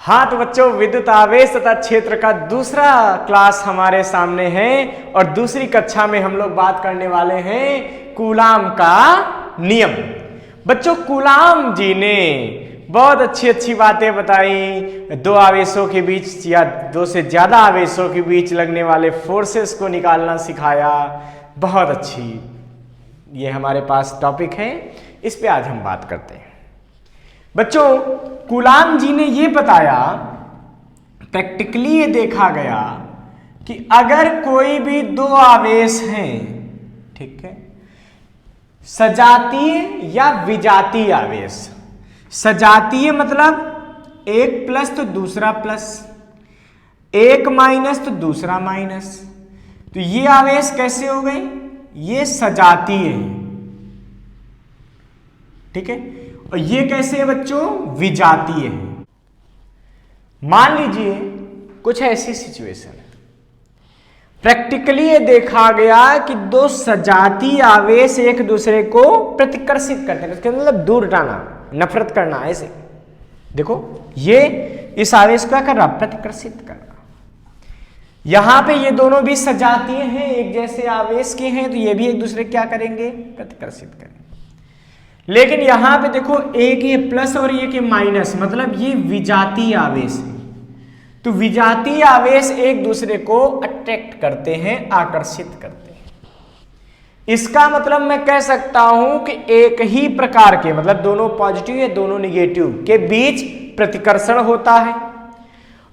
हाँ तो बच्चों, विद्युत आवेश तथा क्षेत्र का दूसरा क्लास हमारे सामने है और दूसरी कक्षा में हम लोग बात करने वाले हैं कूलाम का नियम। बच्चों, कूलाम जी ने बहुत अच्छी अच्छी बातें बताई। दो आवेशों के बीच या दो से ज्यादा आवेशों के बीच लगने वाले फोर्सेस को निकालना सिखाया। बहुत अच्छी ये हमारे पास टॉपिक है, इस पे आज हम बात करते हैं। बच्चों, कूलाम जी ने ये बताया, प्रैक्टिकली ये देखा गया कि अगर कोई भी दो आवेश हैं, ठीक है, सजातीय या विजातीय आवेश। सजातीय मतलब एक प्लस तो दूसरा प्लस, एक माइनस तो दूसरा माइनस, तो ये आवेश कैसे हो गए? ये सजातीय है, ठीक है। और ये कैसे है बच्चों? विजातीय है। मान लीजिए कुछ ऐसी सिचुएशन है, प्रैक्टिकली ये देखा गया कि दो सजातीय आवेश एक दूसरे को प्रतिकर्षित करते हैं, इसका मतलब दूर जाना, नफरत करना। ऐसे देखो, ये इस आवेश को क्या कर रहा? प्रतिकर्षित कर रहा। यहां पे ये दोनों भी सजातीय हैं, एक जैसे आवेश के हैं, तो ये भी एक दूसरे क्या करेंगे? प्रतिकर्षित करेंगे। लेकिन यहां पे देखो, एक ये प्लस और एक ये माइनस, मतलब ये विजातीय आवेश है। तो विजातीय आवेश एक दूसरे को अट्रैक्ट करते हैं, आकर्षित करते हैं। इसका मतलब मैं कह सकता हूं कि एक ही प्रकार के, मतलब दोनों पॉजिटिव या दोनों निगेटिव के बीच प्रतिकर्षण होता है,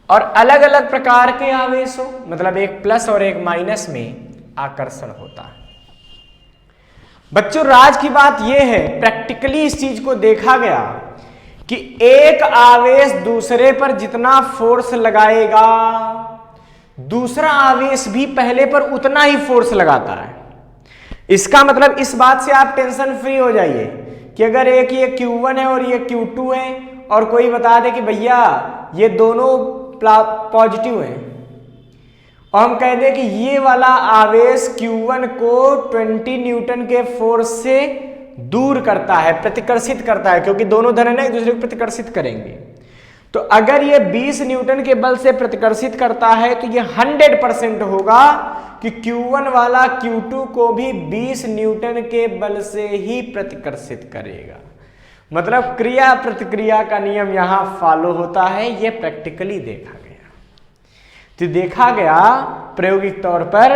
और अलग अलग प्रकार के आवेशों, मतलब एक प्लस और एक माइनस में आकर्षण होता है। बच्चों, राज की बात यह है, प्रैक्टिकली इस चीज को देखा गया कि एक आवेश दूसरे पर जितना फोर्स लगाएगा, दूसरा आवेश भी पहले पर उतना ही फोर्स लगाता है। इसका मतलब इस बात से आप टेंशन फ्री हो जाइए कि अगर एक ये Q1 है और ये Q2 है, और कोई बता दे कि भैया ये दोनों पॉजिटिव है, और हम कह दें कि ये वाला आवेश Q1 को 20 न्यूटन के फोर्स से दूर करता है, प्रतिकर्षित करता है, क्योंकि दोनों धन है ना, एक दूसरे को प्रतिकर्षित करेंगे। तो अगर ये 20 न्यूटन के बल से प्रतिकर्षित करता है तो ये 100% होगा कि Q1 वाला Q2 को भी 20 न्यूटन के बल से ही प्रतिकर्षित करेगा। मतलब क्रिया प्रतिक्रिया का नियम यहां फॉलो होता है। यह प्रैक्टिकली देखा गया। तो देखा गया प्रायोगिक तौर पर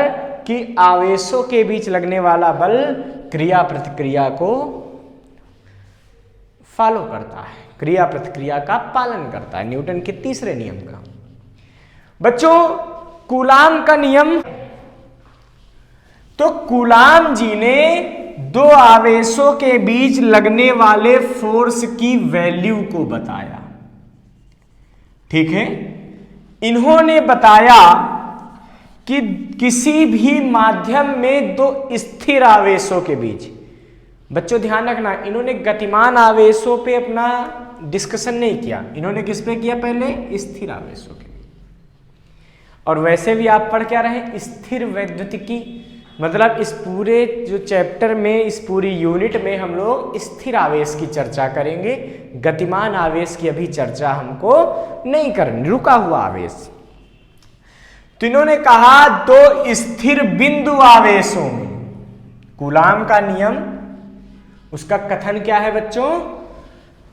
कि आवेशों के बीच लगने वाला बल क्रिया प्रतिक्रिया को फॉलो करता है, क्रिया प्रतिक्रिया का पालन करता है, न्यूटन के तीसरे नियम का। बच्चों, कूलाम का नियम, तो कूलाम जी ने दो आवेशों के बीच लगने वाले फोर्स की वैल्यू को बताया, ठीक है। इन्होंने बताया कि किसी भी माध्यम में दो स्थिर आवेशों के बीच, बच्चों ध्यान रखना, इन्होंने गतिमान आवेशों पे अपना डिस्कशन नहीं किया, इन्होंने किस पे किया? पहले स्थिर आवेशों के। और वैसे भी आप पढ़ क्या रहे? स्थिर वैद्युतिकी, मतलब इस पूरे जो चैप्टर में, इस पूरी यूनिट में हम लोग स्थिर आवेश की चर्चा करेंगे। गतिमान आवेश की अभी चर्चा हमको नहीं करनी, रुका हुआ आवेश। तो इन्होंने कहा दो स्थिर बिंदु आवेशों में कूलाम का नियम, उसका कथन क्या है बच्चों?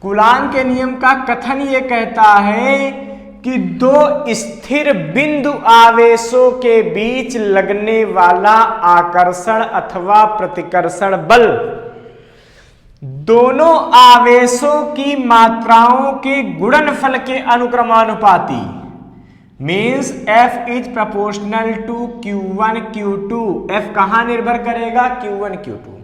कूलाम के नियम का कथन ये कहता है कि दो स्थिर बिंदु आवेशों के बीच लगने वाला आकर्षण अथवा प्रतिकर्षण बल दोनों आवेशों की मात्राओं के गुणनफल के अनुक्रमानुपाती, means F is proportional to Q1 Q2। F कहां निर्भर करेगा? Q1 Q2।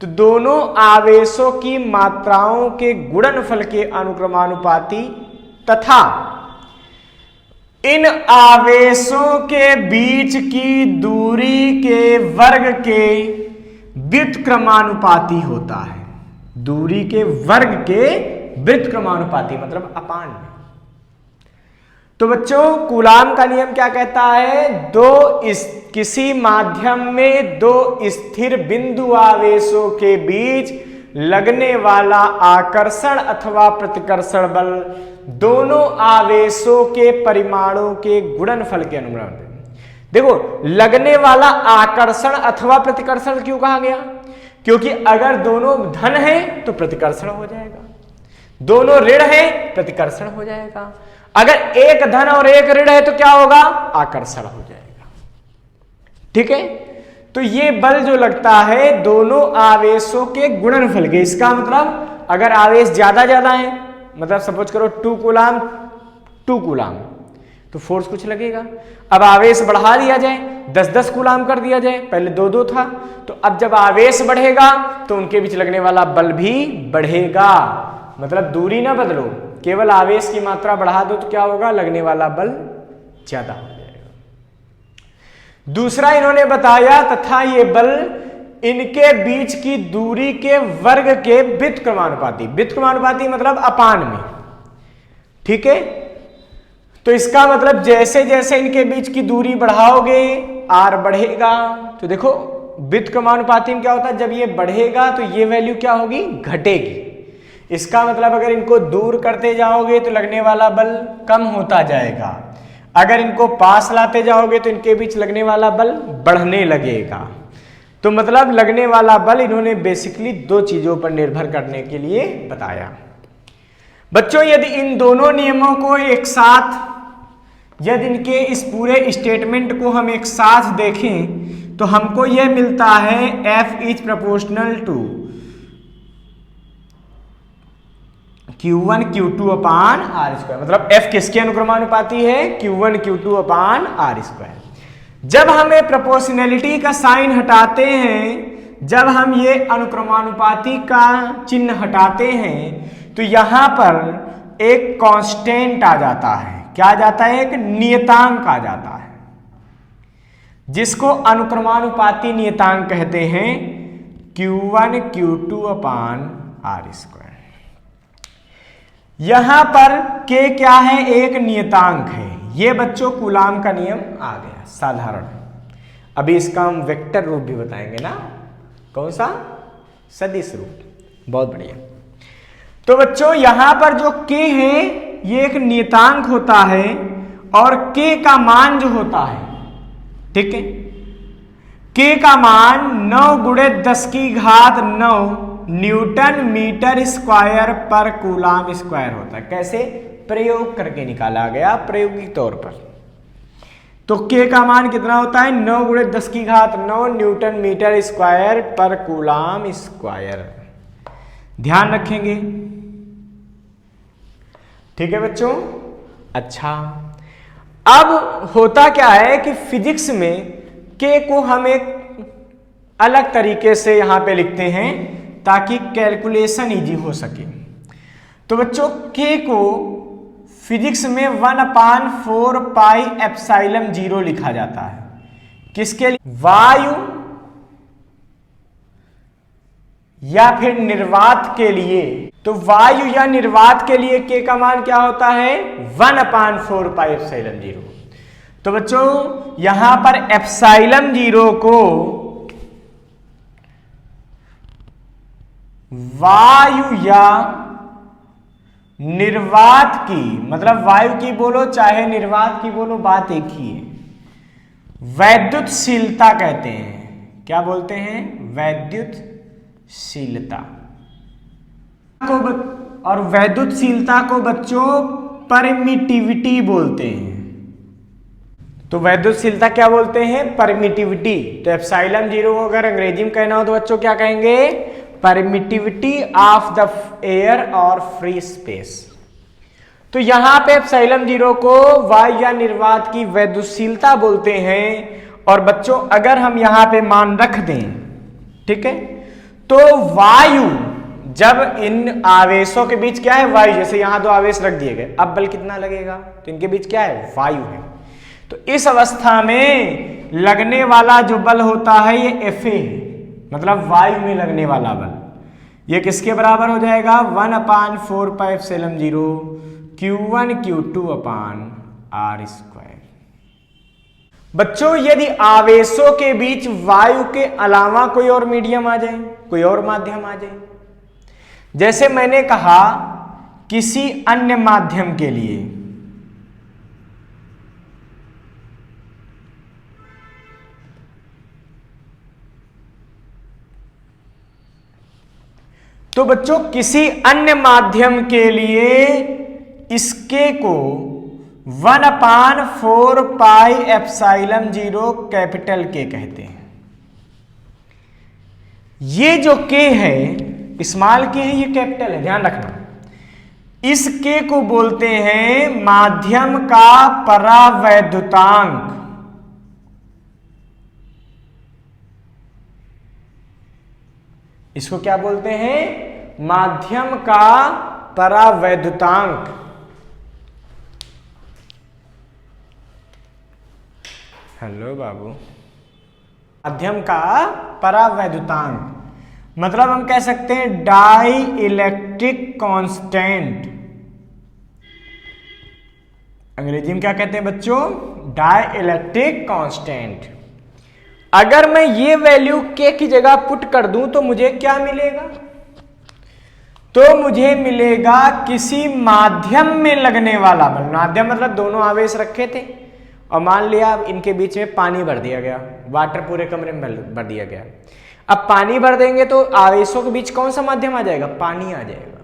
तो दोनों आवेशों की मात्राओं के गुणनफल के अनुक्रमानुपाती तथा इन आवेशों के बीच की दूरी के वर्ग के व्युत्क्रमानुपाती होता है। दूरी के वर्ग के व्युत्क्रमानुपाती मतलब अपान में। तो बच्चों, कूलाम का नियम क्या कहता है? किसी माध्यम में दो स्थिर बिंदु आवेशों के बीच लगने वाला आकर्षण अथवा प्रतिकर्षण बल दोनों आवेशों के परिमाणों के गुणनफल के अनुपात। देखो, लगने वाला आकर्षण अथवा प्रतिकर्षण क्यों कहा गया? क्योंकि अगर दोनों धन है तो प्रतिकर्षण हो जाएगा, दोनों ऋण है प्रतिकर्षण हो जाएगा, अगर एक धन और एक ऋण है तो क्या होगा? आकर्षण हो जाएगा। ठीक है, तो ये बल जो लगता है दोनों आवेशों के गुणनफल के, इसका मतलब अगर आवेश ज्यादा है, मतलब सपोज करो 2 कूलाम तो फोर्स कुछ लगेगा। अब आवेश बढ़ा दिया जाए, 10 कूलाम कर दिया जाए, पहले 2 था, तो अब जब आवेश बढ़ेगा तो उनके बीच लगने वाला बल भी बढ़ेगा। मतलब दूरी ना बदलो, केवल आवेश की मात्रा बढ़ा दो तो क्या होगा? लगने वाला बल ज्यादा हो जाएगा। दूसरा इन्होंने बताया, तथा ये बल इनके बीच की दूरी के वर्ग के व्युत्क्रमानुपाती। व्युत्क्रमानुपाती मतलब अपान में। ठीक है, तो इसका मतलब जैसे जैसे इनके बीच की दूरी बढ़ाओगे आर बढ़ेगा। तो देखो व्युत्क्रमानुपाती में क्या होता है, जब ये बढ़ेगा तो ये वैल्यू क्या होगी? घटेगी। इसका मतलब अगर इनको दूर करते जाओगे तो लगने वाला बल कम होता जाएगा, अगर इनको पास लाते जाओगे तो इनके बीच लगने वाला बल बढ़ने लगेगा। तो मतलब लगने वाला बल इन्होंने बेसिकली 2 चीजों पर निर्भर करने के लिए बताया। बच्चों, यदि इन दोनों नियमों को एक साथ, यदि इनके इस पूरे स्टेटमेंट को हम एक साथ देखें तो हमको यह मिलता है F is proportional to Q1 Q2 upon R square. मतलब F किसके अनुक्रमानुपाती है? Q1 Q2 upon R square. जब हमें प्रोपोर्शनैलिटी का साइन हटाते हैं, जब हम ये अनुक्रमानुपाती का चिन्ह हटाते हैं तो यहां पर एक कांस्टेंट आ जाता है। क्या आ जाता है? एक नियतांक आ जाता है, जिसको अनुक्रमानुपाती नियतांक कहते हैं Q1 Q2 upon R square. यहां पर K क्या है? एक नियतांक है। ये बच्चों कूलाम का नियम आ गया साधारण। अभी इसका हम वेक्टर रूप भी बताएंगे ना। कौन सा? सदिश रूप। बहुत बढ़िया। तो बच्चों यहां पर जो K है ये एक नियतांक होता है, और K का मान जो होता है, ठीक है, K का मान 9 × 10⁹ न्यूटन मीटर स्क्वायर पर कूलाम स्क्वायर होता है। कैसे? प्रयोग करके निकाला गया, प्रायोगिक तौर पर। तो K का मान कितना होता है? 9 × 10⁹ न्यूटन मीटर स्क्वायर पर कूलाम स्क्वायर। ध्यान रखेंगे। ठीक है बच्चों। अच्छा, अब होता क्या है कि फिजिक्स में K को हम एक अलग तरीके से यहां पे लिखते हैं ताकि कैलकुलेशन इजी हो सके। तो बच्चों K को फिजिक्स में 1/4 पाई एप्सिलॉन 0 लिखा जाता है। किसके लिए? वायु या फिर निर्वात के लिए। तो वायु या निर्वात के लिए K का मान क्या होता है? 1/4 पाई एप्सिलॉन 0। तो बच्चों यहां पर एप्सिलॉन 0 को वायु या निर्वात की, मतलब वायु की बोलो चाहे निर्वात की बोलो, बात एक ही है, वैद्युतशीलता कहते हैं। क्या बोलते हैं? वैद्युतशीलता को और वैद्युतशीलता को बच्चों परमिटिविटी बोलते हैं। तो वैद्युतशीलता क्या बोलते हैं? परमिटिविटी। तो एप्सिलॉन 0 को अगर अंग्रेजी में कहना हो तो बच्चों क्या कहेंगे? परमिटिविटी ऑफ द एयर और फ्री स्पेस। तो यहां पे एप्सिलॉन 0 को वायु या निर्वात की वैद्युतशीलता बोलते हैं। और बच्चों अगर हम यहां पे मान रख दें, ठीक है, तो वायु जब इन आवेशों के बीच क्या है? वायु। जैसे यहां 2 आवेश रख दिए गए, अब बल कितना लगेगा? तो इनके बीच क्या है? वायु है। तो इस अवस्था में लगने वाला जो बल होता है ये Fa है, मतलब वायु में लगने वाला बल। ये किसके बराबर हो जाएगा? 1/4 pi epsilon 0 Q1 Q2 upon R square. बच्चों यदि आवेशों के बीच वायु के अलावा कोई और मीडियम आ जाए, कोई और माध्यम आ जाए, जैसे मैंने कहा किसी अन्य माध्यम के लिए, तो बच्चों किसी अन्य माध्यम के लिए इसके को 1/4 पाई एप्सिलॉन 0 कैपिटल के कहते हैं। ये जो के है स्मॉल के है, ये कैपिटल है, ध्यान रखना। इस के को बोलते हैं माध्यम का परावैद्युतांक। इसको क्या बोलते हैं? माध्यम का परावैद्युतांक। हेलो बाबू। माध्यम का परावैद्युतांक मतलब हम कह सकते हैं डाई इलेक्ट्रिक कांस्टेंट। अंग्रेजी में क्या कहते हैं बच्चों? Dielectric constant. अगर मैं ये वैल्यू के की जगह पुट कर दूं तो मुझे क्या मिलेगा? तो मुझे मिलेगा किसी माध्यम में लगने वाला बल। माध्यम मतलब दोनों आवेश रखे थे और मान लिया अब इनके बीच में पानी भर दिया गया, वाटर पूरे कमरे में भर दिया गया। अब पानी भर देंगे तो आवेशों के बीच कौन सा माध्यम आ जाएगा? पानी आ जाएगा।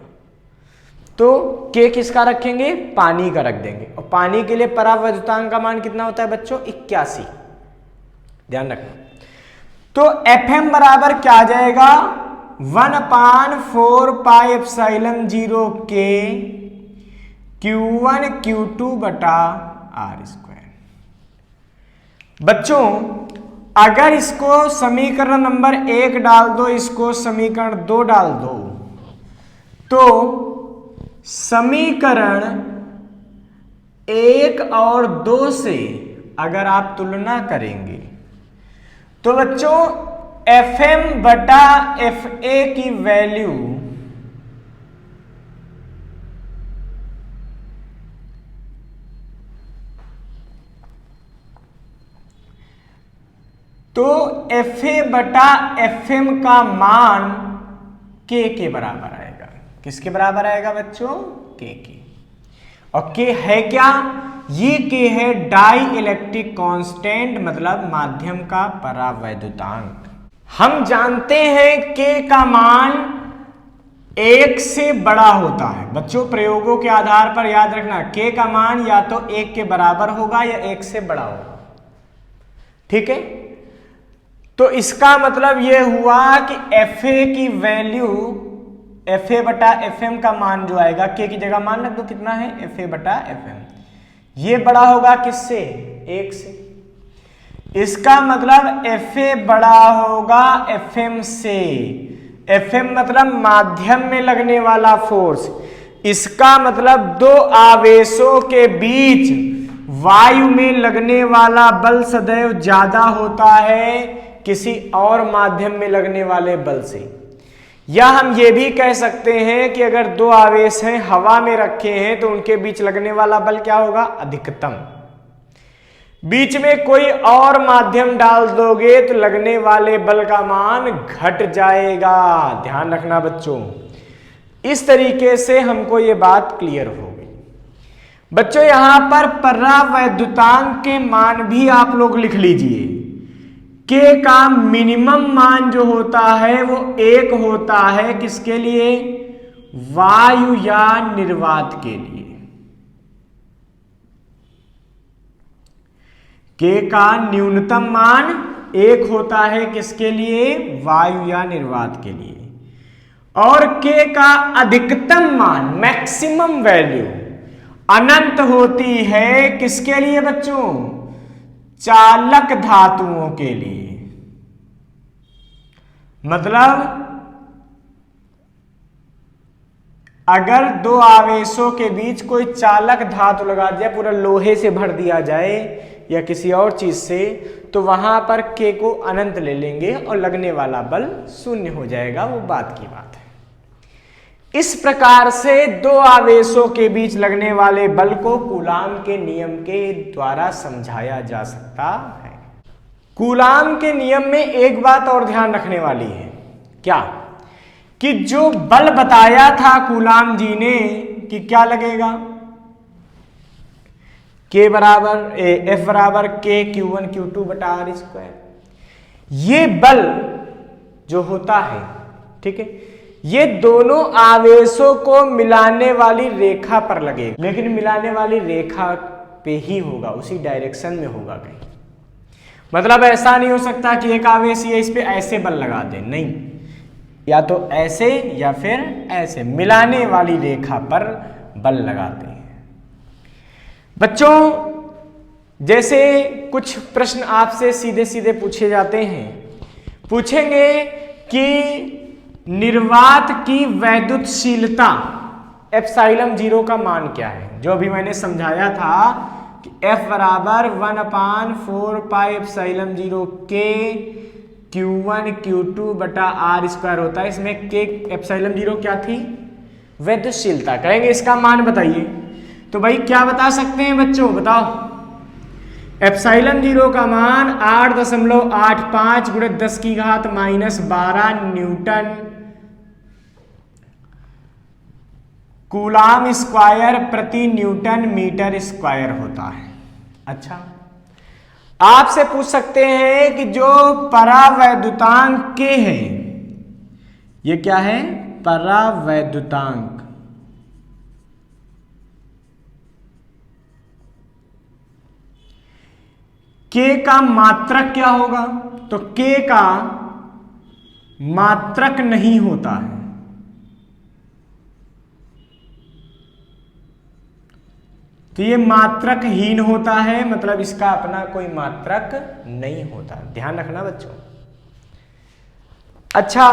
तो के किसका रखेंगे? पानी का रख देंगे। और पानी के लिए परावैद्युतांक का मान कितना होता है बच्चों? 81। ध्यान रखना। तो Fm बराबर क्या आ जाएगा? 1/4 पाई एप्सिलॉन 0 के Q1 Q2 बटा R²। बच्चों अगर इसको समीकरण नंबर 1 डाल दो, इसको समीकरण 2 डाल दो, तो समीकरण 1 और 2 से अगर आप तुलना करेंगे तो बच्चों Fm बटा Fa की वैल्यू तो Fa बटा Fm का मान के बराबर आएगा। किसके बराबर आएगा बच्चों? के। और के है क्या? ये के है डाई इलेक्ट्रिक कांस्टेंट मतलब माध्यम का परावैद्युतांक। हम जानते हैं के का मान 1 से बड़ा होता है। बच्चों प्रयोगों के आधार पर याद रखना, के का मान या तो 1 के बराबर होगा या 1 से बड़ा होगा। ठीक है, तो इसका मतलब यह हुआ कि Fa की वैल्यू Fa बटा Fm का मान जो आएगा, के की जगह मान रख दो कितना है? Fa बटा Fm। ये बड़ा होगा किससे? 1 से। इसका मतलब Fa बड़ा होगा Fm से। Fm मतलब माध्यम में लगने वाला फोर्स। इसका मतलब दो आवेशों के बीच वायु में लगने वाला बल सदैव ज्यादा होता है किसी और माध्यम में लगने वाले बल से। या हम ये भी कह सकते हैं कि अगर दो आवेश हैं हवा में रखे हैं तो उनके बीच लगने वाला बल क्या होगा? अधिकतम। बीच में कोई और माध्यम डाल दोगे तो लगने वाले बल का मान घट जाएगा। ध्यान रखना बच्चों। इस तरीके से हमको ये बात क्लियर हो गई। बच्चों यहां पर परावैद्युतांक के मान भी आप लोग लिख लीजिए। के का मिनिमम मान जो होता है वो 1 होता है किसके लिए? वायु या निर्वात के लिए। के का न्यूनतम मान 1 होता है किसके लिए? वायु या निर्वात के लिए। और के का अधिकतम मान मैक्सिमम वैल्यू अनंत होती है किसके लिए बच्चों? चालक धातुओं के लिए। मतलब अगर दो आवेशों के बीच कोई चालक धातु लगा दिया, पूरा लोहे से भर दिया जाए या किसी और चीज से, तो वहां पर के को अनंत ले लेंगे और लगने वाला बल 0 हो जाएगा। वो बात की बात है। इस प्रकार से दो आवेशों के बीच लगने वाले बल को कूलाम के नियम के द्वारा समझाया जा सकता है। कूलाम के नियम में एक बात और ध्यान रखने वाली है। क्या? कि जो बल बताया था कूलाम जी ने कि क्या लगेगा, K बराबर F बराबर K Q1 Q2 बटा आर स्क्वायर। ये बल जो होता है, ठीक है, ये दोनों आवेशों को मिलाने वाली रेखा पर लगेगा, लेकिन मिलाने वाली रेखा पे ही होगा, उसी डायरेक्शन में होगा कहीं। मतलब ऐसा नहीं हो सकता कि एक आवेश ये इस पे ऐसे बल लगा दे, नहीं, या तो ऐसे या फिर ऐसे मिलाने वाली रेखा पर बल लगाते हैं। बच्चों जैसे कुछ प्रश्न आपसे सीधे सीधे पूछे जाते हैं, पूछेंगे कि निर्वात की वैद्युतशीलता एप्सिलॉन 0 का मान क्या है। जो अभी मैंने समझाया था कि F बराबर 1/4 pi epsilon 0 K Q1 Q2 बटा आर स्क्वायर होता है। इसमें K एप्सिलॉन 0 क्या थी, वैद्युतशीलता। कहेंगे इसका मान बताइए, तो भाई क्या बता सकते हैं बच्चों, बताओ। एप्सिलॉन 0 का मान 8.85 गुणे 10 की घात -12 न्यूटन कूलाम स्क्वायर प्रति न्यूटन मीटर स्क्वायर होता है। अच्छा, आपसे पूछ सकते हैं कि जो परावैद्युतांक K है, ये क्या है, परावैद्युतांक। K का मात्रक क्या होगा, तो K का मात्रक नहीं होता है, तो ये मात्रकहीन होता है, मतलब इसका अपना कोई मात्रक नहीं होता, ध्यान रखना बच्चों। अच्छा,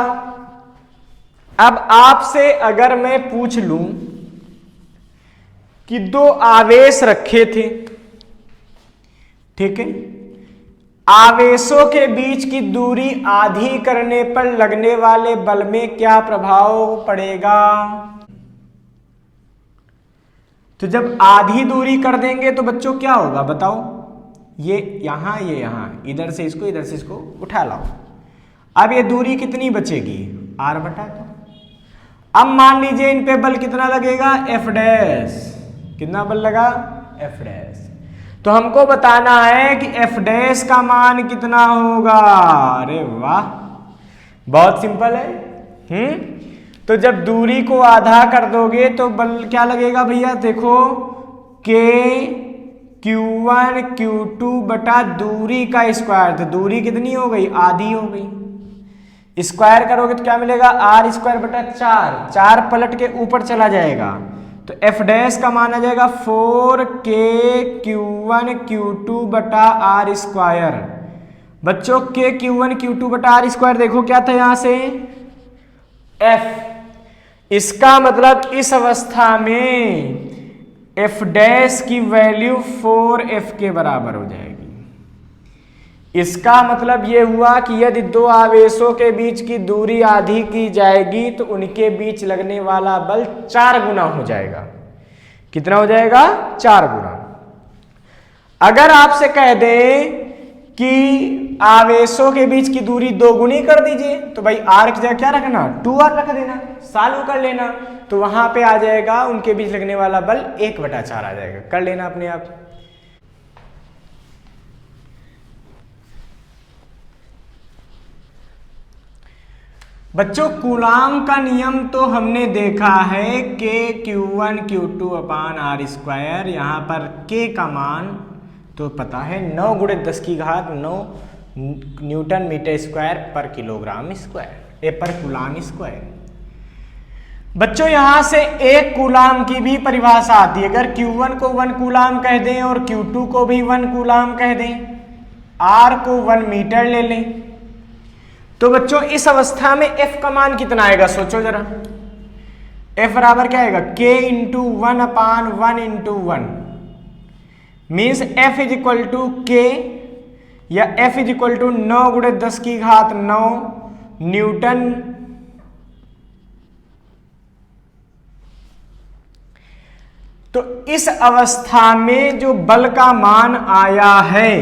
अब आपसे अगर मैं पूछ लूं कि दो आवेश रखे थे, ठीक है, आवेशों के बीच की दूरी आधी करने पर लगने वाले बल में क्या प्रभाव पड़ेगा। तो जब आधी दूरी कर देंगे तो बच्चों क्या होगा बताओ, ये यहां ये यहां, इधर से इसको उठा लाओ। अब ये दूरी कितनी बचेगी, R बटा 2। अब मान लीजिए इन पे बल कितना लगेगा, F डैश। कितना बल लगा, F डैश। तो हमको बताना है कि F डैश का मान कितना होगा। अरे वाह, बहुत सिंपल है। तो जब दूरी को आधा कर दोगे तो बल क्या लगेगा भैया, देखो K Q1 Q2 बटा दूरी का स्क्वायर। तो दूरी कितनी हो गई, आधी हो गई। स्क्वायर करोगे तो क्या मिलेगा, R स्क्वायर बटा 4। 4 पलट के ऊपर चला जाएगा, तो F डैश का मान आ जाएगा 4K Q1 Q2 बटा R स्क्वायर। बच्चों K Q1 Q2 बटा R स्क्वायर देखो क्या था यहां से, F। इसका मतलब इस अवस्था में F डैश की वैल्यू 4F के बराबर हो जाएगी। इसका मतलब यह हुआ कि यदि दो आवेशों के बीच की दूरी आधी की जाएगी तो उनके बीच लगने वाला बल 4 गुना हो जाएगा। कितना हो जाएगा, 4 गुना। अगर आपसे कह दें कि आवेशों के बीच की दूरी 2 गुनी कर दीजिए, तो भाई R की जगह क्या रखना, 2R रख देना, सॉल्व कर लेना, तो वहां पे आ जाएगा उनके बीच लगने वाला बल 1/4 आ जाएगा। कर लेना अपने आप। बच्चों कूलाम का नियम तो हमने देखा है, K Q1 Q2 अपान R स्क्वायर। यहां पर K का मान तो पता है 9 गुणे 10 की घात 9 न्यूटन मीटर स्क्वायर पर किलोग्राम स्क्वायर, पर कूलाम स्क्वायर। बच्चों यहां से एक कूलाम की भी परिभाषा आती है। अगर Q1 को 1 कूलाम कह दें और Q2 को भी 1 कूलाम कह दें, R को 1 मीटर ले लें, तो बच्चों इस अवस्था में F का मान कितना आएगा, सोचो जरा। F बराबर क्या आएगा, K into 1 upon 1 into 1 means F is equal to K या F इज इक्वल टू 9 गुणे 10 की घात 9 न्यूटन तो इस अवस्था में जो बल का मान आया है,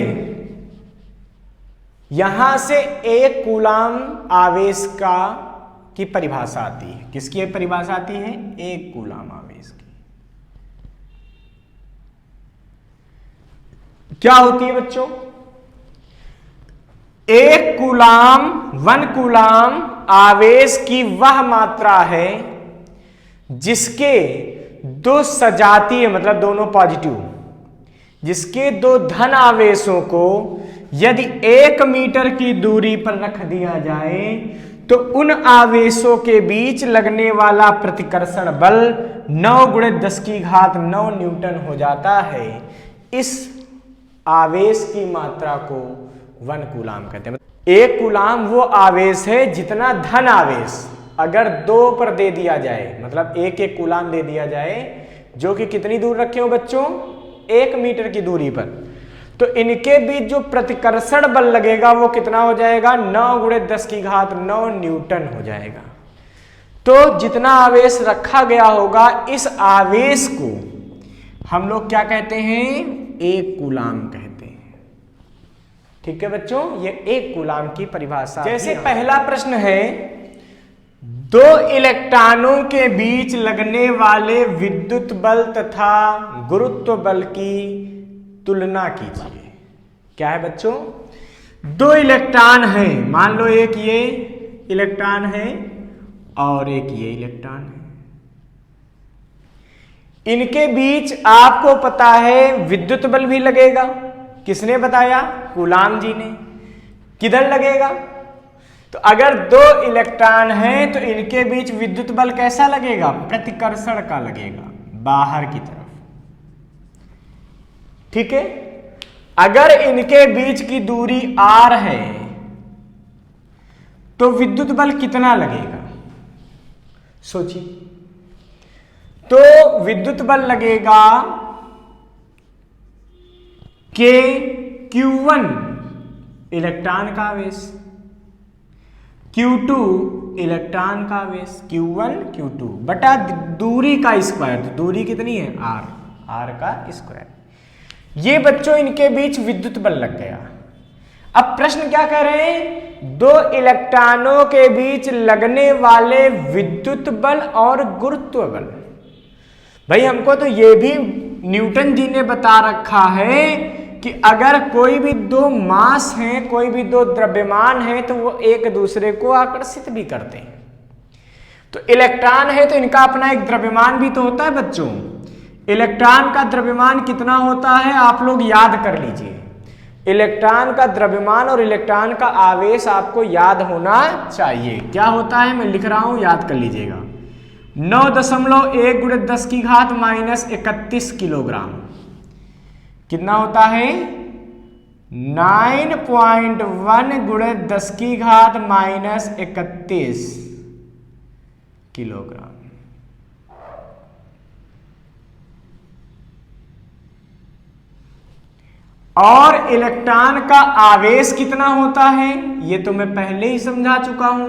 यहां से एक कूलाम आवेश का की परिभाषा आती है। किसकी परिभाषा आती है? एक कूलाम आवेश की। क्या होती है बच्चों? एक कूलाम, 1 कूलाम आवेश की वह मात्रा है जिसके दो सजातीय मतलब दोनों पॉजिटिव, जिसके दो धन आवेशों को यदि 1 मीटर की दूरी पर रख दिया जाए तो उन आवेशों के बीच लगने वाला प्रतिकर्षण बल 9 × 10⁹ न्यूटन हो जाता है। इस आवेश की मात्रा को 1 कूलाम कहते हैं। 1 कूलाम वो आवेश है जितना धन आवेश अगर 2 पर दे दिया जाए, मतलब 1 कूलाम दे दिया जाए, जो कि कितनी दूर रखे हो बच्चों? 1 मीटर की दूरी पर, तो इनके बीच जो प्रतिकर्षण बल लगेगा वो कितना हो जाएगा? 9 × 10⁹ न्यूटन हो जाएगा। तो जितना आवेश रखा गया होगा, इस आवेश को हम लोग क्या कहते हैं? 1 कूलाम कहते हैं। ठीक है बच्चों, ये 1 कूलाम की परिभाषा। जैसे पहला प्रश्न है, 2 इलेक्ट्रॉनों के बीच लगने वाले विद्युत बल तथा गुरुत्व बल की तुलना कीजिए। क्या है बच्चों? 2 इलेक्ट्रॉन हैं, मान लो एक ये इलेक्ट्रॉन है और एक ये इलेक्ट्रॉन है। इनके बीच आपको पता है विद्युत बल भी लगेगा। किसने बताया? कूलाम जी ने। किधर लगेगा? तो अगर 2 इलेक्ट्रॉन हैं तो इनके बीच विद्युत बल कैसा लगेगा? प्रतिकर्षण का लगेगा, बाहर की तरफ। ठीक है। अगर इनके बीच की दूरी r है तो विद्युत बल कितना लगेगा? सोचिए। तो विद्युत बल लगेगा K Q1 इलेक्ट्रॉन का आवेश, Q2 इलेक्ट्रॉन का आवेश, Q1 Q2 बटा दूरी का स्क्वायर। तो दूरी कितनी है? r का स्क्वायर। ये बच्चों इनके बीच विद्युत बल लग गया। अब प्रश्न क्या कह रहे हैं? 2 इलेक्ट्रॉनों के बीच लगने वाले विद्युत बल और गुरुत्व बल। भाई हमको तो ये भी न्यूटन जी ने बता रखा है कि अगर कोई भी 2 मास हैं, कोई भी 2 द्रव्यमान हैं, तो वो एक दूसरे को आकर्षित भी करते हैं। तो इलेक्ट्रॉन है तो इनका अपना एक द्रव्यमान भी तो होता है बच्चों। इलेक्ट्रॉन का द्रव्यमान कितना होता है? आप लोग याद कर लीजिए। इलेक्ट्रॉन का द्रव्यमान और इलेक्ट्रॉन का आवेश आपको याद होना चाहिए। क्या होता है? मैं लिख रहा हूं, याद कर लीजिएगा। 9.1 × 10⁻31 किलोग्राम कितना होता है? 9.1 × 10⁻31 किलोग्राम। और इलेक्ट्रॉन का आवेश कितना होता है? ये तो मैं पहले ही समझा चुका हूं,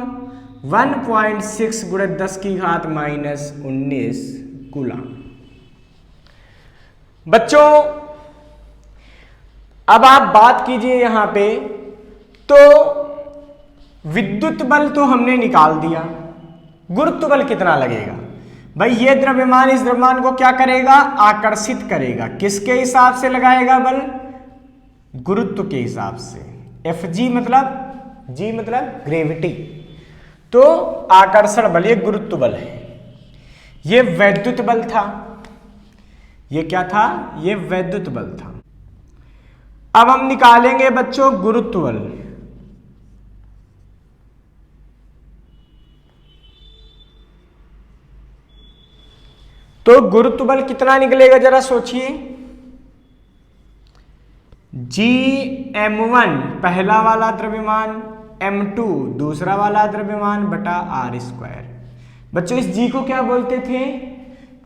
1.6 × 10⁻19 कूलाम। बच्चों अब आप बात कीजिए यहां पे, तो विद्युत बल तो हमने निकाल दिया, गुरुत्व बल कितना लगेगा? भाई ये द्रव्यमान इस द्रव्यमान को क्या करेगा? आकर्षित करेगा। किसके हिसाब से लगाएगा बल? गुरुत्व के हिसाब से। Fg मतलब, G मतलब ग्रेविटी। तो आकर्षण बल, ये गुरुत्व बल है। ये वैद्युत बल था। ये क्या था? ये वैद्युत बल था। अब हम निकालेंगे बच्चों गुरुत्व बल। तो गुरुत्व बल कितना निकलेगा जरा सोचिए। Gm1 पहला वाला द्रव्यमान, m2 दूसरा वाला द्रव्यमान बटा r²। बच्चों इस G को क्या बोलते थे?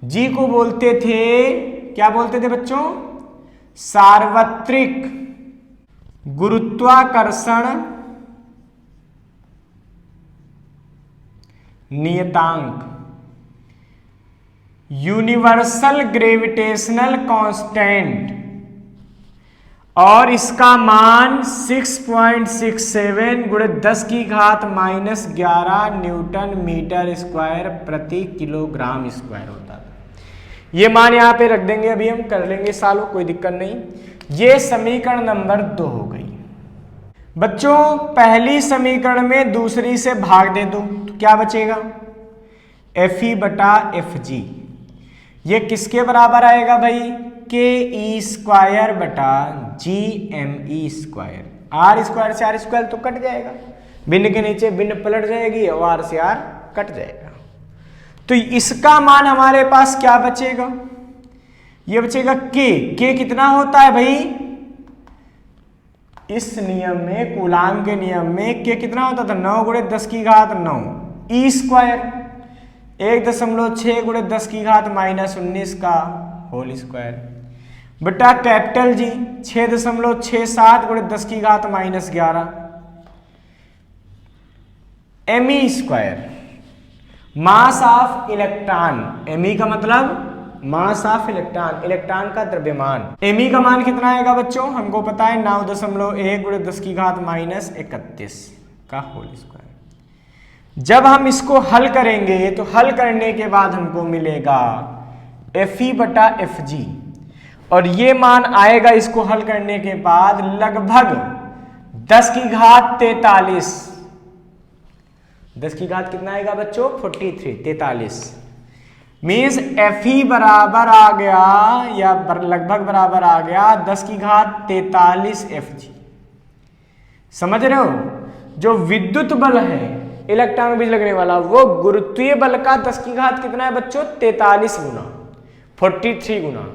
G को बोलते थे, क्या बोलते थे बच्चों? सार्वत्रिक गुरुत्वाकर्षण नियतांक, यूनिवर्सल ग्रेविटेशनल कांस्टेंट। और इसका मान 6.67 गुणे 10 की घात -11 न्यूटन मीटर स्क्वायर प्रति किलोग्राम स्क्वायर होता था। ये मान यहाँ पे रख देंगे, अभी हम कर लेंगे सॉल्व, कोई दिक्कत नहीं। ये समीकरण नंबर 2 हो गई। बच्चों पहली समीकरण में दूसरी से भाग दे दो तो क्या बचेगा, FE बटा FG। ये किसके बराबर आएगा भाई, KE स्क्वायर बटा GME स्क्वायर। R स्क्वायर से R स्क्वायर तो कट जाएगा, भिन्न के नीचे भिन्न पलट जाएगी और R से R कट जाएगा। तो इसका मान हमारे पास क्या बचेगा, ये बचेगा K कितना होता है भाई, इस नियम में, कूलाम के नियम में K कितना होता था, 9 गुणे 10 की घात 9 E स्क्वायर 1.6 गुणे 10 की घात -19 का होल स्क्वायर बटा कैपिटल G 6.67 गुणे 10 की घात -11 Me square. Mass of electron, Me का मतलब मास ऑफ इलेक्ट्रॉन, इलेक्ट्रॉन का द्रव्यमान। Me का मान कितना आएगा बच्चों, हमको पता है 9.1 गुणे 10 की घात -31 का होल स्क्वायर। जब हम इसको हल करेंगे तो हल करने के बाद हमको मिलेगा FE बटा FG, और ये मान आएगा इसको हल करने के बाद लगभग 10 की घात 43। 10 की घात कितना आएगा बच्चों, 43 मीन्स FE बराबर आ गया या लगभग बराबर आ गया 10 की घात 43 FG। समझ रहे हो, जो विद्युत बल है इलेक्ट्रॉन बीच लगने वाला, वो गुरुत्वीय बल का 10 की घात कितना है बच्चों, 43 गुना, 43 गुना।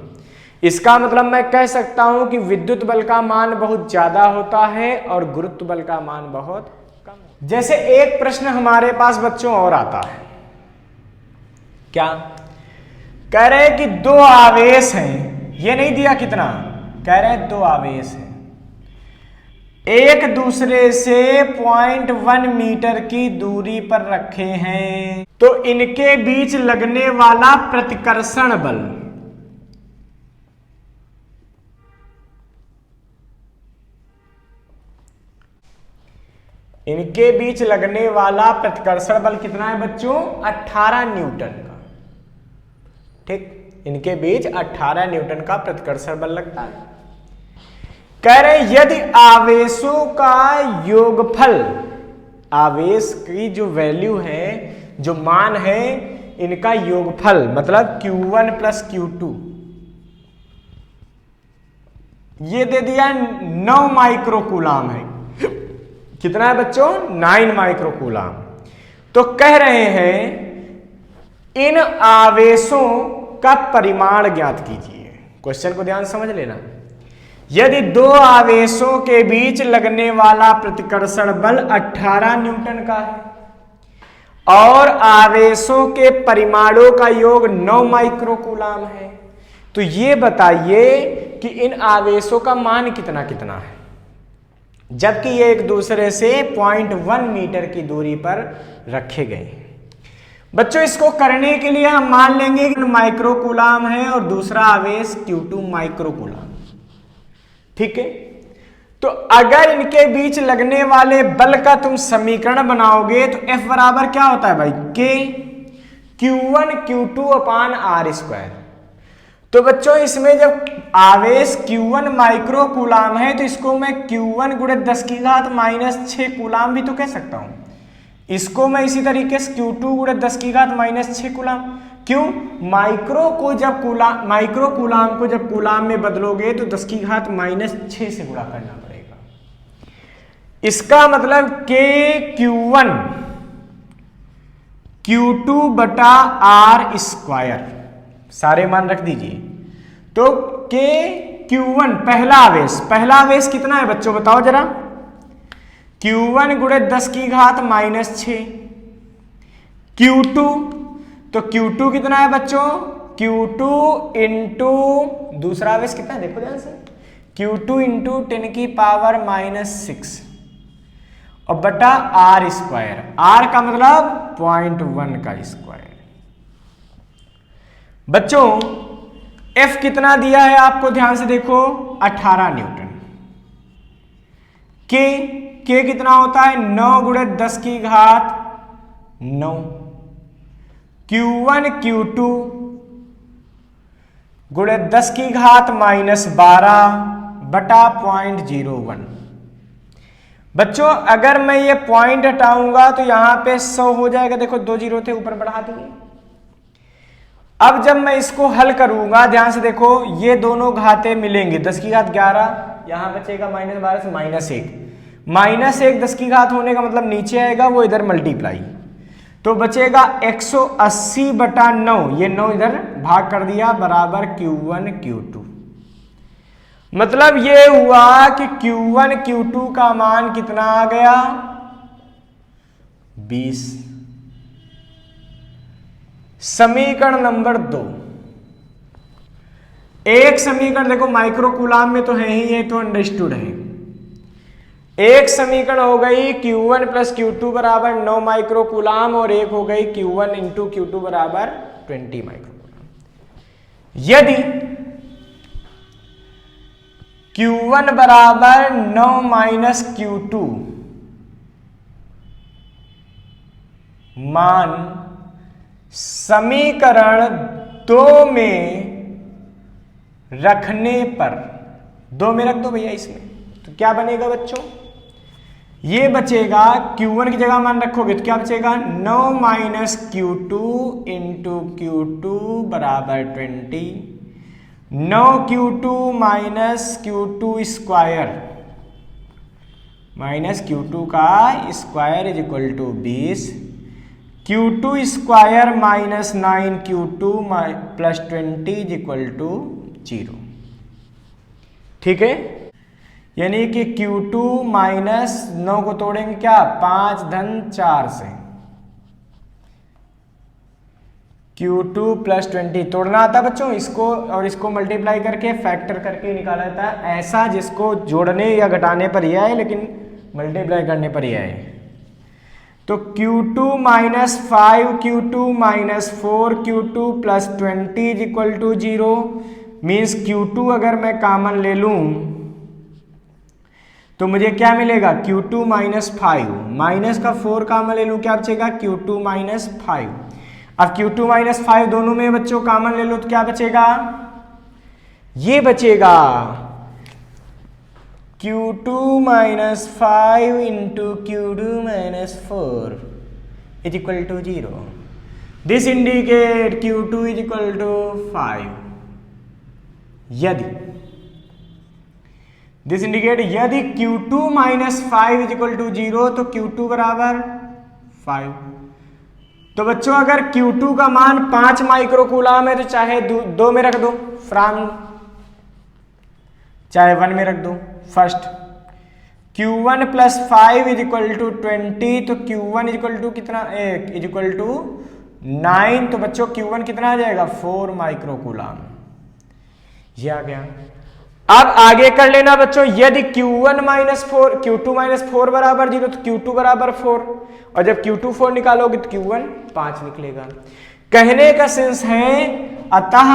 इसका मतलब मैं कह सकता हूं कि विद्युत बल का मान बहुत ज्यादा होता है और गुरुत्व बल का मान बहुत कम। जैसे एक प्रश्न हमारे पास बच्चों और आता है, क्या कह रहे कि 2 आवेश हैं, ये नहीं दिया कितना, कह रहे 2 आवेश हैं, एक दूसरे से 0.1 मीटर की दूरी पर रखे हैं, तो इनके बीच लगने वाला प्रतिकर्षण बल, इनके बीच लगने वाला प्रतिकर्षण बल कितना है बच्चों, 18 न्यूटन का। ठीक, इनके बीच 18 न्यूटन का प्रतिकर्षण बल लगता है। कह रहे यदि आवेशों का योगफल, आवेश की जो वैल्यू है, जो मान है, इनका योगफल मतलब Q1 प्लस Q2, ये दे दिया 9 माइक्रोकूलाम है। कितना है बच्चों, 9 माइक्रोकूलाम। तो कह रहे हैं इन आवेशों का परिमाण ज्ञात कीजिए। क्वेश्चन को ध्यान से समझ लेना। यदि 2 आवेशों के बीच लगने वाला प्रतिकर्षण बल 18 न्यूटन का है और आवेशों के परिमाणों का योग 9 माइक्रोकूलाम है, तो ये बताइए कि इन आवेशों का मान कितना कितना है, जबकि ये एक दूसरे से 0.1 मीटर की दूरी पर रखे गए हैं। बच्चों इसको करने के लिए हम मान लेंगे कि माइक्रोकूलाम है और दूसरा आवेश Q2 माइक्रोकूलाम। ठीक है, तो अगर इनके बीच लगने वाले बल का तुम समीकरण बनाओगे तो F बराबर क्या होता है भाई, K Q1 Q2 अपान R स्क्वायर। तो बच्चों इसमें जब आवेश Q1 माइक्रोकूलाम है तो इसको मैं Q1 गुणे 10 की घात -6 कूलाम भी तो कह सकता हूं। इसको मैं इसी तरीके से Q2 गुणे 10 की घात -6 कूलाम। क्यों, माइक्रोकूलाम को जब कूलाम में बदलोगे तो 10 की घात -6 से गुणा करना पड़ेगा। इसका मतलब K Q1 Q2 बटा R स्क्वायर, सारे मान रख दीजिए। तो K Q1 पहला आवेश कितना है बच्चों बताओ जरा, Q1 गुणे 10 की घात -6, Q2 तो Q2 कितना है बच्चों, Q2 इंटू दूसरा आवेश कितना है देखो ध्यान से, Q2 इंटू 10 की पावर -6 और बटा R स्क्वायर, R का मतलब 0.1 का स्क्वायर। बच्चों F कितना दिया है आपको ध्यान से देखो, 18 न्यूटन। के कितना होता है 9 गुणे 10 की घात 9, Q1 Q2 गुणे 10 की घात -12 बटा 0.01। बच्चों अगर मैं ये पॉइंट हटाऊंगा तो यहां पे 100 हो जाएगा, देखो 2 जीरो थे ऊपर बढ़ा दिए। अब जब मैं इसको हल करूंगा ध्यान से देखो, ये दोनों घातें मिलेंगे, 10 की घात 11 यहां बचेगा -12 से -1 10 की घात होने का मतलब नीचे आएगा, वो इधर मल्टीप्लाई, तो बचेगा 180 बटा 9, ये 9 इधर भाग कर दिया बराबर Q1 Q2। मतलब ये हुआ कि Q1 Q2 का मान कितना आ गया 20। समीकरण नंबर 2, एक समीकरण देखो माइक्रो कूलाम में तो है ही, ये तो अंडरस्टूड है। एक समीकरण हो गई Q1 प्लस Q2 बराबर 9 माइक्रो कूलाम और एक हो गई Q1 इंटू Q2 बराबर 20 माइक्रो कूलाम। यदि Q1 बराबर 9 माइनस Q2 मान समीकरण 2 में रखने पर, 2 में रख दो भैया इसमें, तो क्या बनेगा बच्चों, ये बचेगा Q1 की जगह मान रखोगे तो क्या बचेगा 9 माइनस Q2 इंटू Q2 बराबर 20, 9 Q2 minus Q2 square minus Q2 का square is equal to 20, Q2 square minus 9 Q2 plus 20 is equal to 0। ठीक है, यानी कि Q2 माइनस 9 को तोड़ेंगे क्या 5 धन 4 से, Q2 प्लस 20 तोड़ना आता बच्चों इसको, और इसको मल्टीप्लाई करके फैक्टर करके निकाला जाता है, ऐसा जिसको जोड़ने या घटाने पर यह है लेकिन मल्टीप्लाई करने पर यह है। तो Q2 minus 5 Q2 minus 4 Q2 plus 20 is equal to 0, means Q2 अगर मैं कॉमन ले लूं तो मुझे क्या मिलेगा Q2 माइनस 5, माइनस का 4 कॉमन ले लूं क्या बचेगा Q2 माइनस 5। अब Q2 माइनस 5 दोनों में बच्चों कॉमन ले लो तो क्या बचेगा, ये बचेगा Q2 minus 5 into Q2 minus 4 is equal to 0। This indicate Q2 is equal to 5। यदि दिस इंडिकेट यदि Q2 minus 5 is equal to 0 तो Q2 बराबर 5। तो बच्चों अगर Q2 का मान 5 माइक्रो कूलाम है तो चाहे 2 में रख दो, फ्रॉम चाहे 1 में रख दो। First Q1 plus 5 is equal to 20, तो Q1 इज इक्वल टू कितना इज इक्वल टू 9, तो बच्चों Q1 कितना आ जाएगा 4 माइक्रो कूलाम, ये आ गया। अब आगे कर लेना बच्चों, यदि Q1 माइनस 4 Q2 माइनस 4 बराबर 0 तो Q2 बराबर 4, और जब Q2 4 निकालोगे तो Q1 5 निकलेगा। कहने का सेंस है अतः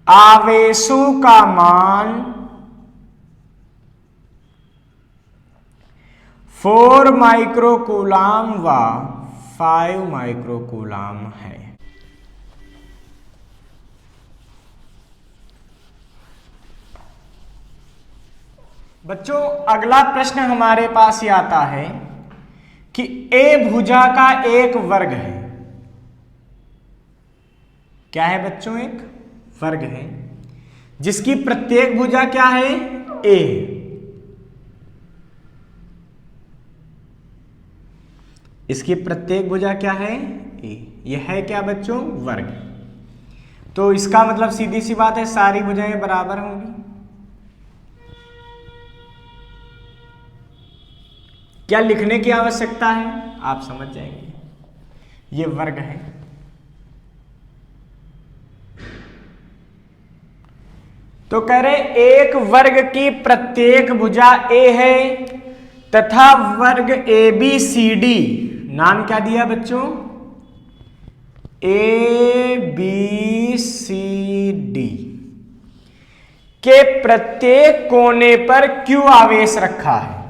आवेशों का मान 4 माइक्रो कूलाम व 5 माइक्रो कूलाम है। बच्चों अगला प्रश्न हमारे पास ये आता है कि ए भुजा का एक वर्ग है। क्या है बच्चों, एक वर्ग है जिसकी प्रत्येक भुजा क्या है ए। इसकी प्रत्येक भुजा क्या है ए, यह है क्या बच्चों वर्ग। तो इसका मतलब सीधी सी बात है सारी भुजाएं बराबर होंगी। क्या लिखने की आवश्यकता है, आप समझ जाएंगे, ये वर्ग है। तो कह रहे एक वर्ग की प्रत्येक भुजा ए है तथा वर्ग ए बी सी डी, नाम क्या दिया बच्चों ए बी सी डी, के प्रत्येक कोने पर Q आवेश रखा है।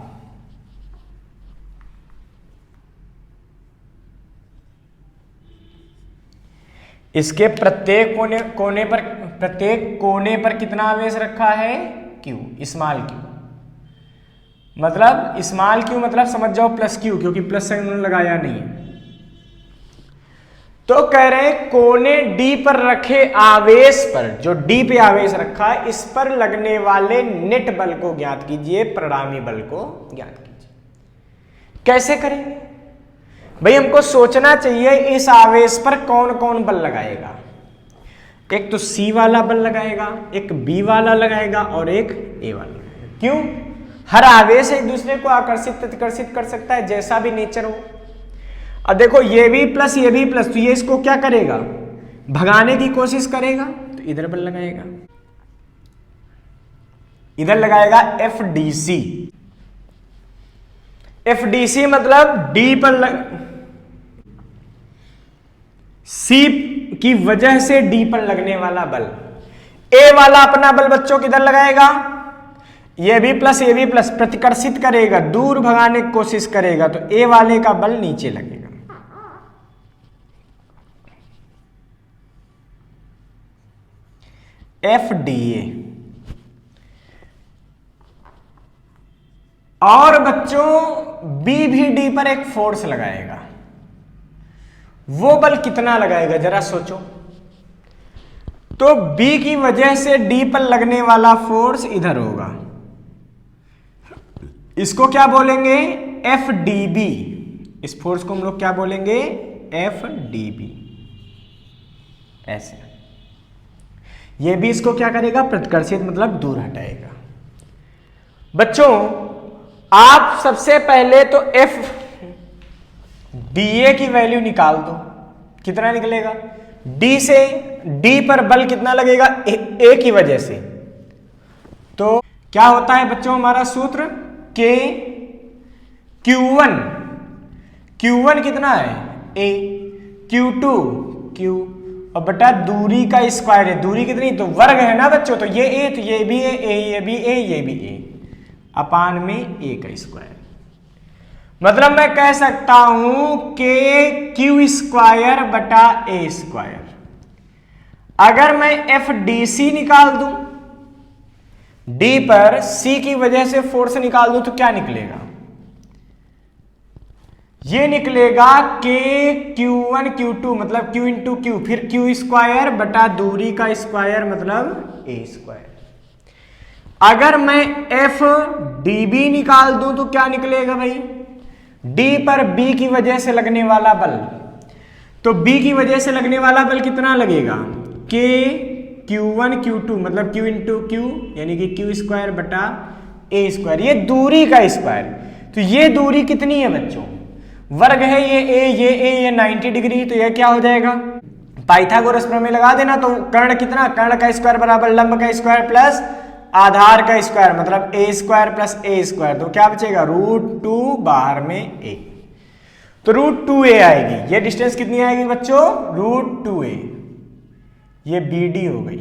इसके प्रत्येक प्रत्येक कोने पर कितना आवेश रखा है? Q, small q। मतलब स्मॉल q मतलब समझ जाओ प्लस q, क्योंकि प्लस साइन उन्होंने लगाया नहीं है। तो कह रहे हैं कोने D पर रखे आवेश पर, जो D पे आवेश रखा है, इस पर लगने वाले नेट बल को ज्ञात कीजिए, परिणामी बल को ज्ञात कीजिए। कैसे करेंगे भाई? हमको सोचना चाहिए इस आवेश पर कौन कौन बल लगाएगा। एक तो C वाला बल लगाएगा, एक B वाला लगाएगा और एक A वाला लगाएगा। क्यों? हर आवेश एक दूसरे को आकर्षित प्रतिकर्षित कर सकता है, जैसा भी नेचर हो। अब देखो ये भी प्लस ये भी प्लस, तो ये इसको क्या करेगा? भगाने की कोशिश करेगा, तो इधर बल लगाएगा, इधर लगाएगा FDC। FDC मतलब D पर C की वजह से D पर लगने वाला बल। A वाला अपना बल बच्चों किधर लगाएगा? ये भी प्लस प्रतिकर्षित करेगा, दूर भगाने की कोशिश करेगा, तो A वाले का बल नीचे लगेगा। FDA। और बच्चों B भी D पर एक फोर्स लगाएगा। वो बल कितना लगाएगा जरा सोचो। तो B की वजह से D पर लगने वाला फोर्स इधर होगा, इसको क्या बोलेंगे? FDB। इस फोर्स को हम लोग क्या बोलेंगे? FDB। ऐसे ये भी इसको क्या करेगा? प्रतिकर्षित मतलब दूर हटाएगा। बच्चों आप सबसे पहले तो FDA की वैल्यू निकाल दो, कितना निकलेगा? D से D पर बल कितना लगेगा? A की वजह से। तो क्या होता है बच्चों हमारा सूत्र? K Q1 कितना है? A, Q2 Q, और बटा दूरी का स्क्वायर है। दूरी कितनी? तो वर्ग है ना बच्चों, तो ये A, तो ये भी A, ये भी A, ये भी A, अपान में A का स्क्वायर। मतलब मैं कह सकता हूं कि Q स्क्वायर बटा A स्क्वायर। अगर मैं FDC निकाल दूं, D पर C की वजह से फोर्स निकाल दूं, तो क्या निकलेगा? ये निकलेगा K Q1 Q2 मतलब Q इंटू Q, फिर Q स्क्वायर बटा दूरी का स्क्वायर मतलब A स्क्वायर। अगर मैं FDB निकाल दूं तो क्या निकलेगा भाई? D पर B की वजह से लगने वाला बल, तो B की वजह से लगने वाला बल कितना लगेगा? K Q1 Q2 मतलब Q इंटू Q, यानी कि Q स्क्वायर बटा A स्क्वायर, ये दूरी का स्क्वायर। तो ये दूरी कितनी है बच्चों? वर्ग है ये 90 डिग्री, तो ये क्या हो जाएगा? पाइथागोरस प्रमेय लगा देना, तो कर्ण कितना? कर्ण का स्क्वायर बराबर लंब का स्क्वायर प्लस आधार का स्क्वायर मतलब A square plus A square, तो क्या बचेगा? √2 बाहर में A, तो √2A आएगी। ये डिस्टेंस कितनी आएगी बच्चों? √2A। ये BD हो गई,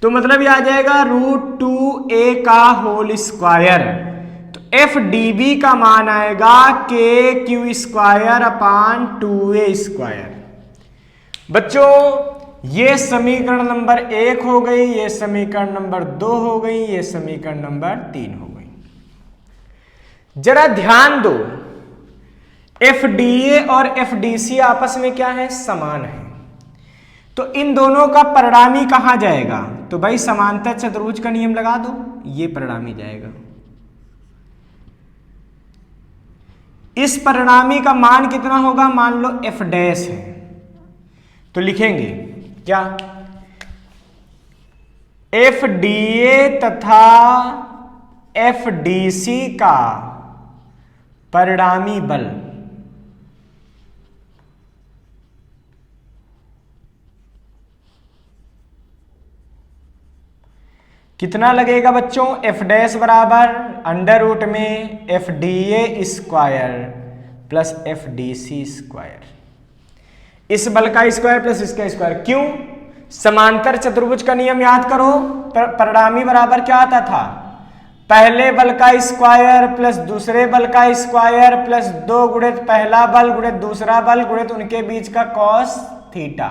तो मतलब ये आ जाएगा √2A का होल स्क्वायर। FDB का मान आएगा KQ square upon 2A square. बच्चों ये समीकरण नंबर 1 हो गई, ये समीकरण नंबर 2 हो गई, ये समीकरण नंबर 3 हो गई। जरा ध्यान दो, FDA और FDC आपस में क्या है? समान है। तो इन दोनों का परिणामी कहां जाएगा? तो भाई समांतर चतुर्भुज का नियम लगा दो, ये परिणामी जाएगा। इस परिणामी का मान कितना होगा? मान लो F डैश है, तो लिखेंगे क्या? FDA तथा FDC का परिणामी बल कितना लगेगा बच्चों? F डैश बराबर अंडर रूट में FDA square plus FDC square. इस बल का स्क्वायर प्लस इसका स्क्वायर। क्यों? समांतर चतुर्भुज का नियम याद करो, परिणामी बराबर क्या आता था, पहले बल का स्क्वायर प्लस दूसरे बल का स्क्वायर प्लस 2 गुणित पहला बल गुणित दूसरा बल गुणित उनके बीच का कॉस थीटा।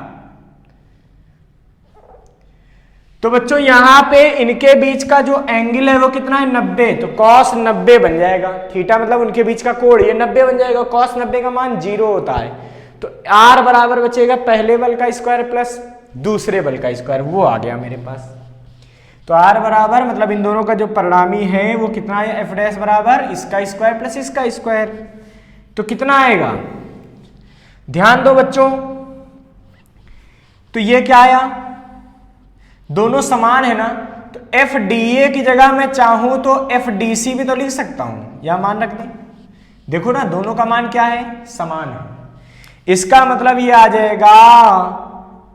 तो बच्चों यहां पे इनके बीच का जो एंगल है वो कितना है, 90, तो कॉस 90 बन जाएगा। थीटा मतलब उनके बीच का कोण, ये 90 बन जाएगा। कॉस 90 का मान 0 होता है, तो r बराबर बचेगा पहले बल का स्क्वायर प्लस दूसरे बल का स्क्वायर, वो आ गया मेरे पास। तो r बराबर मतलब इन दोनों का जो परिणामी है वो कितना है, f डैश बराबर इसका स्क्वायर प्लस इसका स्क्वायर, तो कितना आएगा, ध्यान दो बच्चों। तो ये क्या आया, दोनों समान है ना, तो एफ डी ए की जगह मैं चाहूं तो एफ डी सी भी तो लिख सकता हूं, यह मान रख दें। देखो ना दोनों का मान क्या है, समान है। इसका मतलब ये आ जाएगा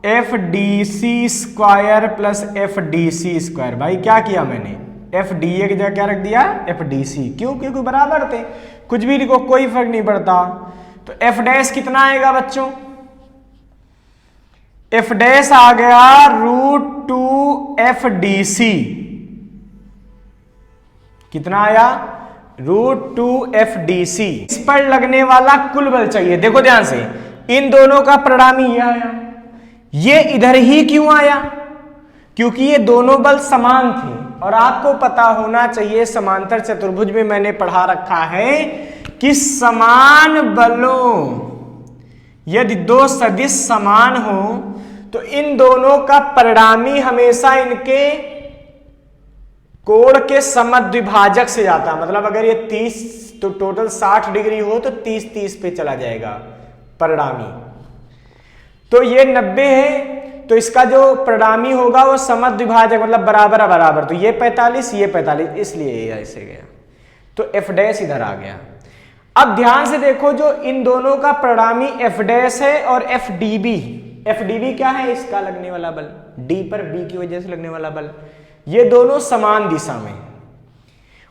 F D C square plus F D C square. भाई क्या किया मैंने, एफ डी ए की जगह क्या रख दिया, एफ डी सी, क्यों, क्योंकि बराबर थे, कुछ भी लिखो कोई फर्क नहीं पड़ता। तो एफ डैश कितना आएगा बच्चों, एफ डैश आ गया √2 एफ डी सी, कितना आया, √2 एफ डी सी। इस पर लगने वाला कुल बल चाहिए। देखो ध्यान से, इन दोनों का परिणामी ये आया, ये इधर ही क्यों आया, क्योंकि ये दोनों बल समान थे। और आपको पता होना चाहिए, समांतर चतुर्भुज में मैंने पढ़ा रखा है कि समान बलों, यदि दो सदिश समान हो तो इन दोनों का परिणामी हमेशा इनके कोण के समद्विभाजक से जाता है। मतलब अगर ये 30 तो टोटल 60 डिग्री हो तो 30-30 पे चला जाएगा परिणामी। तो ये 90 है, तो इसका जो परिणामी होगा वो समद्विभाजक मतलब बराबर बराबर, तो ये 45 ये 45, इसलिए ये ऐसे गया। तो एफ डैश इधर आ गया। अब ध्यान से देखो, जो इन दोनों का परिणामी एफ डैश है और F D B, F D B क्या है, इसका लगने वाला बल, डी पर बी की वजह से लगने वाला बल, ये दोनों समान दिशा में।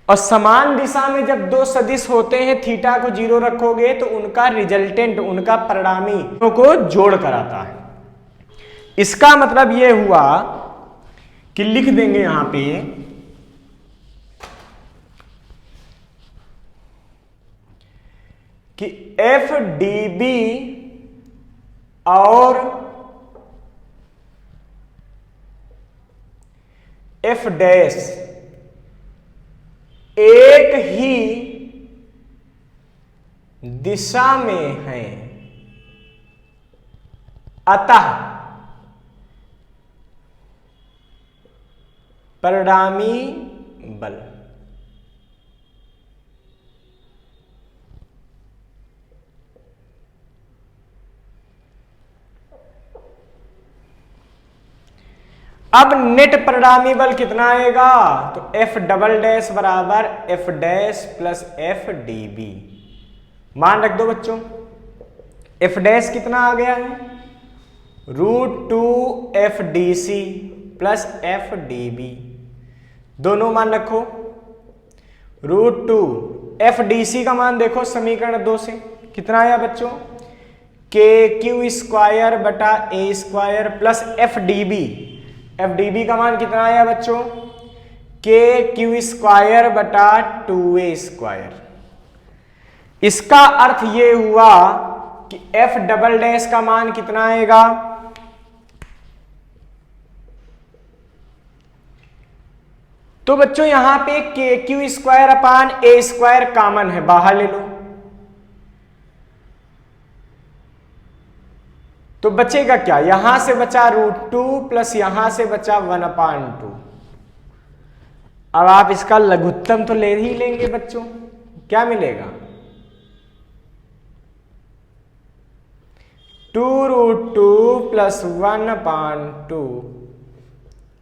और समान दिशा में जब दो सदिश होते हैं, थीटा को 0 रखोगे तो उनका रिजल्टेंट, उनका परिणामी को जोड़ कर आता है। इसका मतलब ये हुआ कि लिख देंगे यहां पे कि एफ डी बी और एफ डैश एक ही दिशा में है, अतः परिणामी बल अब नेट परिणामी बल कितना आएगा, तो एफ डबल डैश बराबर F dash plus F D B. मान रख दो बच्चों, एफ डैश कितना आ गया है, √2 F D C plus F D B, दोनों मान रखो। √2 एफ डी सी का मान देखो समीकरण 2 से कितना आया बच्चों, के क्यू स्क्वायर बटा A square plus F D B, F D B का मान कितना आया बच्चों, के क्यू स्क्वायर बटा 2a स्क्वायर। इसका अर्थ ये हुआ कि एफ डबल डैश का मान कितना आएगा, तो बच्चों यहां पे के क्यू स्क्वायर अपान ए स्क्वायर कॉमन है, बाहर ले लो, तो बचेगा क्या, यहां से बचा √2 प्लस यहां से बचा 1/2। अब आप इसका लघुत्तम तो ले ही लेंगे बच्चों, क्या मिलेगा, 2√2 प्लस 1/2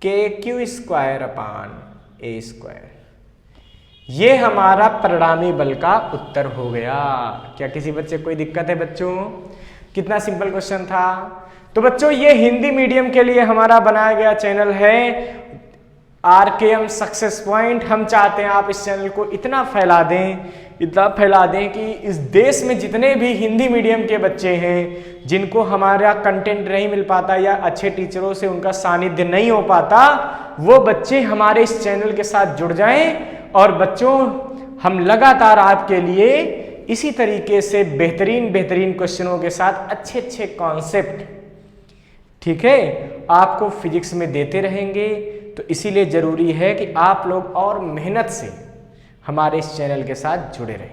के क्यू स्क्वायर अपान ए स्क्वायर। ये हमारा परिणामी बल का उत्तर हो गया। क्या किसी बच्चे को कोई दिक्कत है बच्चों, कितना सिंपल क्वेश्चन था। तो बच्चों ये हिंदी मीडियम के लिए हमारा बनाया गया चैनल है RKM सक्सेस पॉइंट। हम चाहते हैं आप इस चैनल को इतना फैला दें, इतना फैला दें कि इस देश में जितने भी हिंदी मीडियम के बच्चे हैं जिनको हमारा कंटेंट नहीं मिल पाता या अच्छे टीचरों से उनका सानिध्य नहीं हो पाता, वो बच्चे हमारे इस चैनल के साथ जुड़ जाएं। और बच्चों, हम लगातार आपके लिए इसी तरीके से बेहतरीन क्वेश्चनों के साथ अच्छे कॉन्सेप्ट, ठीक है, आपको फिजिक्स में देते रहेंगे। तो इसीलिए जरूरी है कि आप लोग और मेहनत से हमारे इस चैनल के साथ जुड़े रहें।